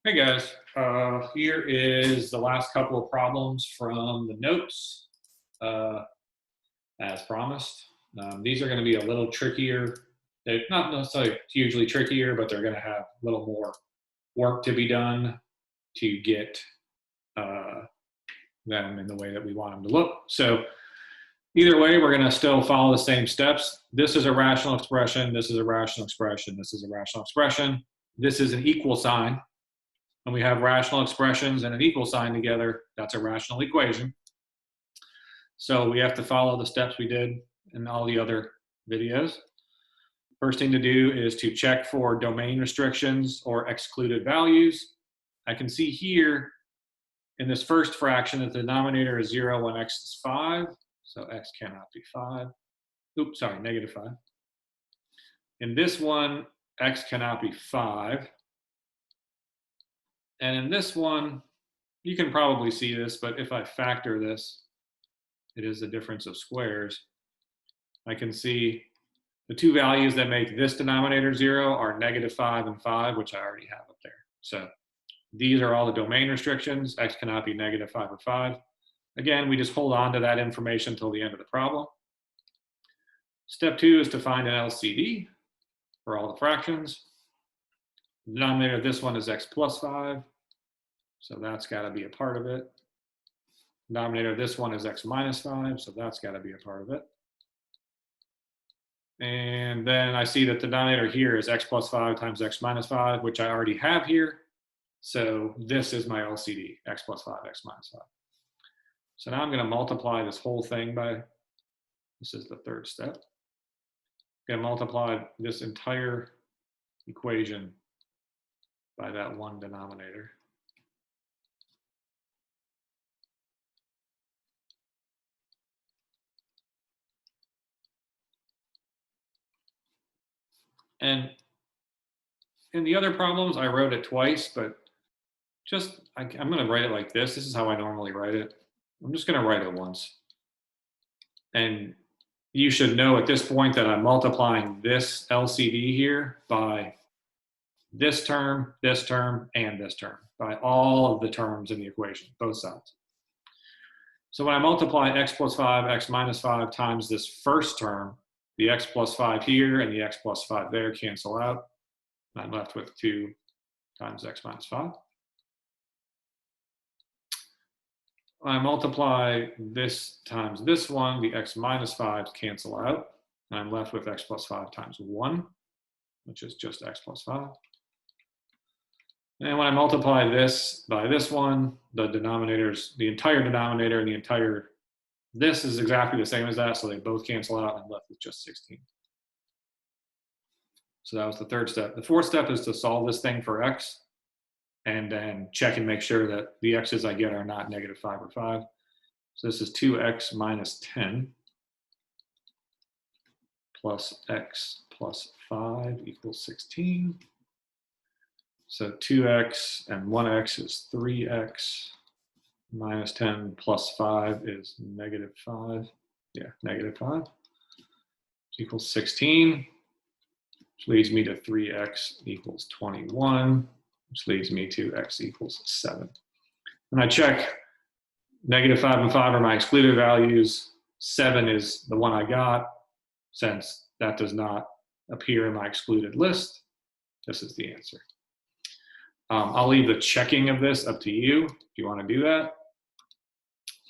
Hey guys, here is the last couple of problems from the notes, uh, as promised. These are going to be a little trickier. They're not necessarily hugely trickier, but they're going to have a little more work to be done to get uh, them in the way that we want them to look. So either way, we're going to still follow the same steps. This is a rational expression. This is a rational expression. This is a rational expression. This is an equal sign. And we have rational expressions and an equal sign together, that's a rational equation. So we have to follow the steps we did in all the other videos. First thing to do is to check for domain restrictions or excluded values. I can see here in this first fraction that the denominator is 0 when x is 5. So x cannot be 5. Oops, sorry, negative 5. In this one, x cannot be 5. And in this one, you can probably see this, but if I factor this, it is the difference of squares. I can see the two values that make this denominator 0 are negative 5 and 5, which I already have up there. So these are all the domain restrictions. X cannot be negative 5 or 5. Again, we just hold on to that information until the end of the problem. Step 2 is to find an LCD for all the fractions. The denominator of this one is x plus 5. So that's got to be a part of it. Denominator of this one is x minus 5, so that's got to be a part of it. And then I see that the denominator here is x plus 5 times x minus 5, which I already have here. So this is my LCD, x plus 5, x minus 5. So now I'm going to multiply this whole thing by, this is the third step. I'm going to multiply this entire equation by that one denominator. And in the other problems, I wrote it twice, but just, I'm going to write it like this. This is how I normally write it. I'm just going to write it once. And you should know at this point that I'm multiplying this LCD here by this term, and this term, by all of the terms in the equation, both sides. So when I multiply x plus 5, x minus 5 times this first term, the x plus 5 here and the x plus 5 there cancel out. I'm left with 2 times x minus 5. When I multiply this times this one, the x minus 5s cancel out. And I'm left with x plus 5 times 1, which is just x plus 5. And when I multiply this by this one, the denominators, the entire denominator and the entire, this is exactly the same as that, so they both cancel out and I'm left with just 16. So that was the third step. The fourth step is to solve this thing for x and then check and make sure that the x's I get are not negative 5 or 5. So this is 2x minus 10 plus x plus 5 equals 16. So 2x and 1x is 3x minus 10 plus 5 is negative 5. Yeah, negative 5 equals 16, which leads me to 3x equals 21, which leads me to x equals 7. When I check, negative 5 and 5 are my excluded values. 7 is the one I got. Since that does not appear in my excluded list, this is the answer. I'll leave the checking of this up to you if you want to do that.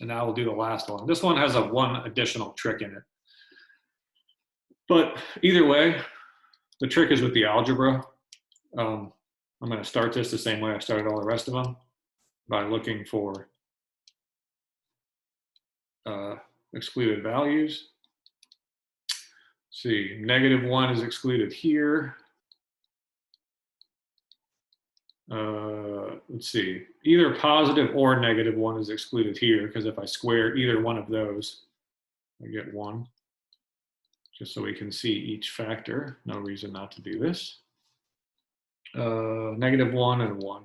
And now we'll do the last one. This one has one additional trick in it. But either way, the trick is with the algebra. I'm going to start this the same way I started all the rest of them, by looking for excluded values. Let's see, negative 1 is excluded here. Let's see, either positive or negative 1 is excluded here, because if I square either one of those, I get 1. Just so we can see each factor. No reason not to do this. Negative 1 and 1.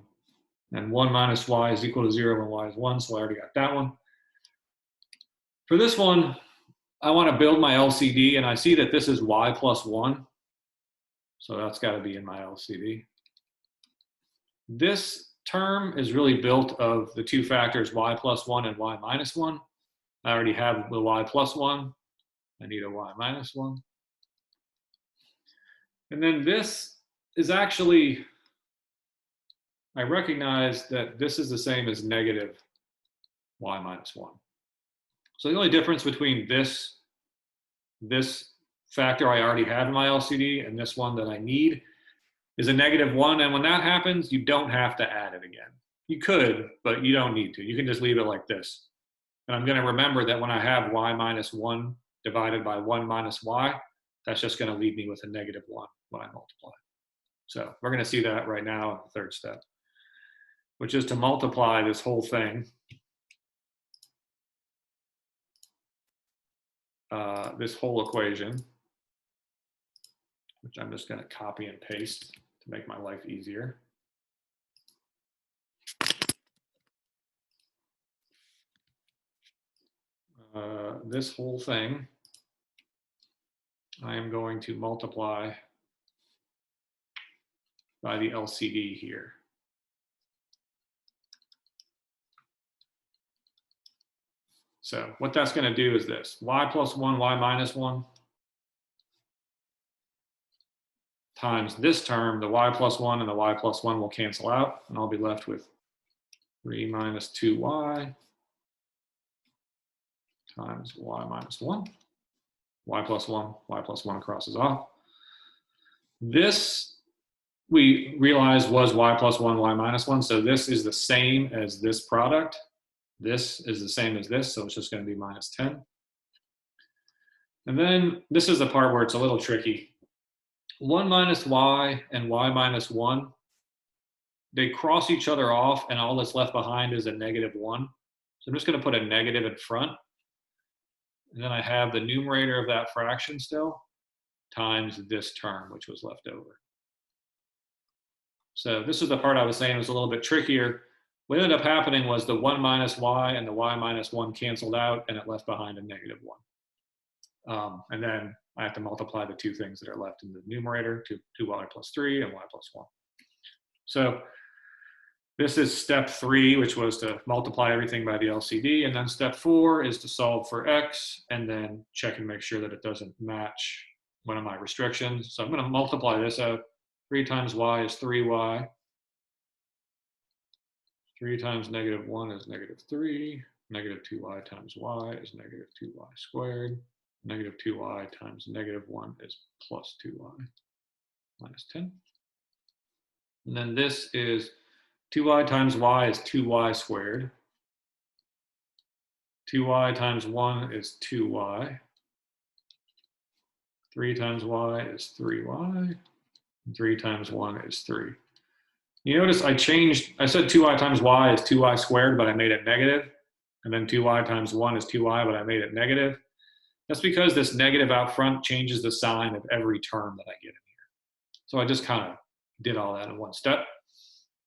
And 1 minus y is equal to 0 when y is 1, so I already got that one. For this one, I want to build my LCD, and I see that this is y plus 1. So that's got to be in my LCD. This term is really built of the two factors y plus 1 and y minus 1. I already have the y plus 1. I need a y minus 1. And then this is actually, I recognize that this is the same as negative y minus 1. So the only difference between this factor I already have in my LCD and this one that I need is a negative 1. And when that happens, you don't have to add it again. You could, but you don't need to. You can just leave it like this. And I'm going to remember that when I have y minus 1 divided by 1 minus y, that's just going to leave me with a negative 1 when I multiply. So we're going to see that right now in the third step, which is to multiply this whole thing, this whole equation, which I'm just going to copy and paste to make my life easier. This whole thing, I am going to multiply by the LCD here. So what that's going to do is this: y plus 1, y minus 1 times this term, the y plus 1 and the y plus 1 will cancel out, and I'll be left with 3 minus 2y times y minus 1. Y plus 1 crosses off. This, we realized, was y plus 1, y minus 1, so this is the same as this product. This is the same as this, so it's just going to be minus 10. And then this is the part where it's a little tricky. 1 minus y and y minus 1, they cross each other off, and all that's left behind is a negative 1. So I'm just going to put a negative in front. And then I have the numerator of that fraction still times this term, which was left over. So this is the part I was saying was a little bit trickier. What ended up happening was the 1 minus y and the y minus 1 canceled out, and it left behind a negative 1. And then I have to multiply the two things that are left in the numerator, 2y plus 3 and y plus 1. So this is step 3, which was to multiply everything by the LCD. And then step 4 is to solve for x and then check and make sure that it doesn't match one of my restrictions. So I'm going to multiply this out. 3 times y is 3y. 3 times negative 1 is negative 3. Negative 2y times y is negative 2y squared. Negative 2y times negative 1 is plus 2y minus 10. And then this is 2y times y is 2y squared. 2y times 1 is 2y. 3 times y is 3y. 3 times 1 is 3. You notice I said 2y times y is 2y squared, but I made it negative. And then 2y times 1 is 2y, but I made it negative. That's because this negative out front changes the sign of every term that I get in here. So I just kind of did all that in one step.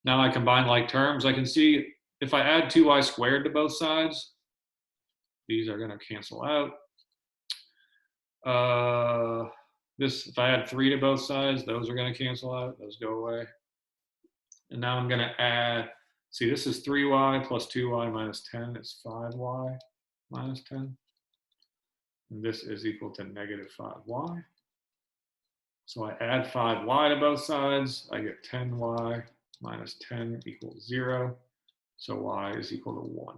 Now I combine like terms. I can see if I add 2y squared to both sides, these are going to cancel out. If I add 3 to both sides, those are going to cancel out. Those go away. And now I'm going to add, see, this is 3y plus 2y minus 10 is 5y minus 10. And this is equal to negative 5y. So I add 5y to both sides. I get 10y minus 10 equals 0. So y is equal to 1.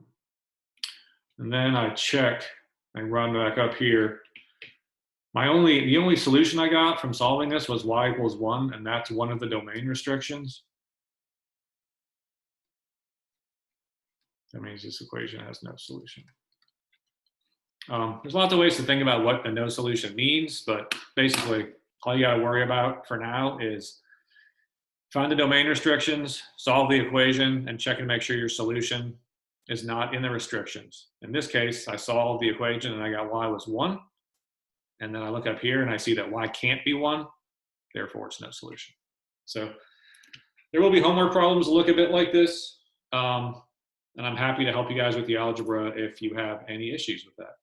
And then I check and run back up here. The only solution I got from solving this was y equals 1, and that's one of the domain restrictions. That means this equation has no solution. There's lots of ways to think about what the no solution means, but basically all you got to worry about for now is find the domain restrictions, solve the equation, and check and make sure your solution is not in the restrictions. In this case, I solved the equation and I got y was 1. And then I look up here and I see that y can't be 1, therefore it's no solution. So there will be homework problems that look a bit like this. And I'm happy to help you guys with the algebra if you have any issues with that.